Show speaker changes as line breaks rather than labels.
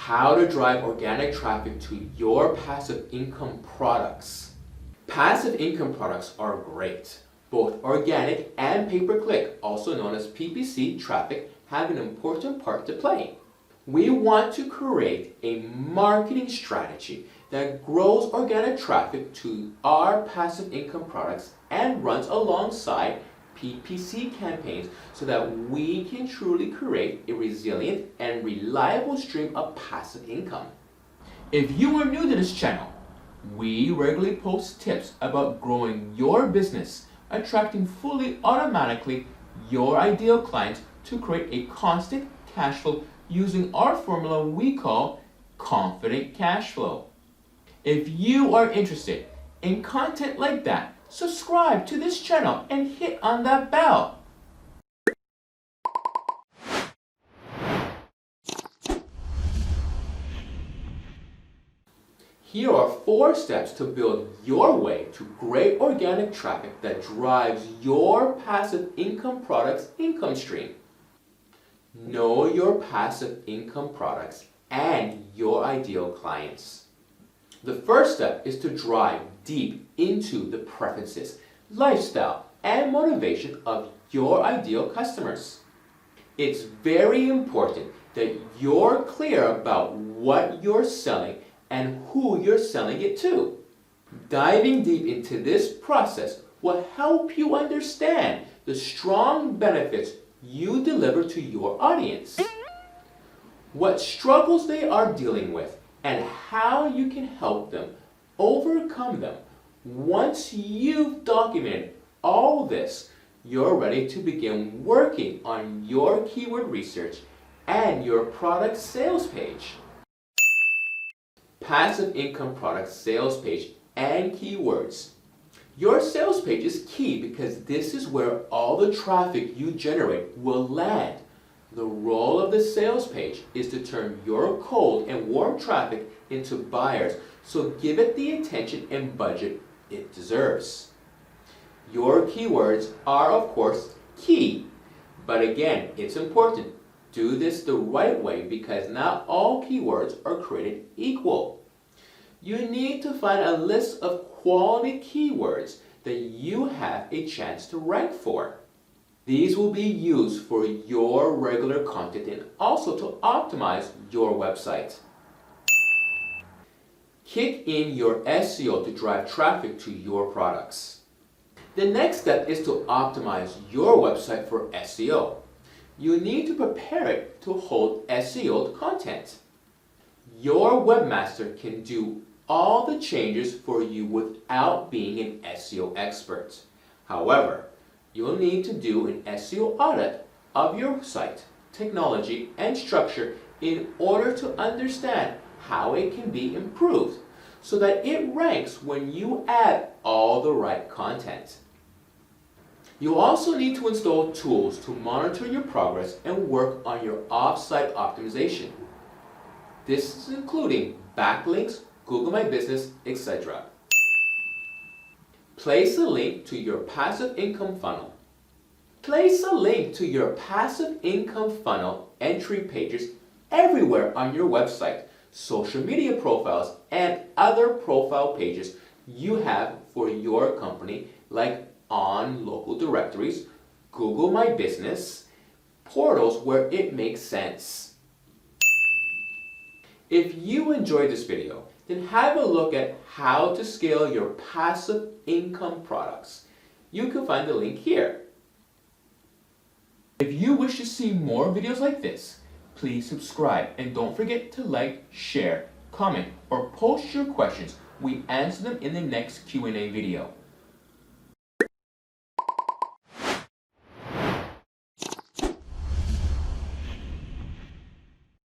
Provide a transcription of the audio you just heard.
How to drive organic traffic to your passive income products. Passive income products are great. Both organic and pay-per-click, also known as PPC traffic, have an important part to play. We want to create a marketing strategy that grows organic traffic to our passive income products and runs alongside PPC campaigns so that we can truly create a resilient and reliable stream of passive income. If you are new to this channel, we regularly post tips about growing your business, attracting fully automatically your ideal clients to create a constant cash flow using our formula we call confident cash flow. If you are interested in content like that, subscribe to this channel and hit on that bell. Here are 4 steps to build your way to great organic traffic that drives your passive income products income stream. Know your passive income products and your ideal clients. The first step is to drive deep into the preferences, lifestyle, and motivation of your ideal customers. It's very important that you're clear about what you're selling and who you're selling it to. Diving deep into this process will help you understand the strong benefits you deliver to your audience, what struggles they are dealing with, and how you can help them overcome them. Once you've documented all this, you're ready to begin working on your keyword research and your product sales page. Passive income product sales page and keywords. Your sales page is key because this is where all the traffic you generate will land. The role of the sales page is to turn your cold and warm traffic into buyers, so give it the attention and budget it deserves. Your keywords are, of course, key, but again, it's important. Do this the right way because not all keywords are created equal. You need to find a list of quality keywords that you have a chance to rank for. These will be used for your regular content and also to optimize your website. Kick in your SEO to drive traffic to your products. The next step is to optimize your website for SEO. You need to prepare it to hold SEO content. Your webmaster can do all the changes for you without being an SEO expert. However, you'll need to do an SEO audit of your site, technology, and structure in order to understand how it can be improved so that it ranks when you add all the right content. You'll also need to install tools to monitor your progress and work on your off-site optimization. This is including backlinks, Google My Business, etc. Place a link to your passive income funnel. Place a link to your passive income funnel entry pages everywhere on your website, social media profiles, and other profile pages you have for your company, like on local directories, Google My Business, portals where it makes sense. If you enjoyed this video, then have a look at how to scale your passive income products. You can find the link here. If you wish to see more videos like this, please subscribe and don't forget to like, share, comment, or post your questions. We answer them in the next Q&A video.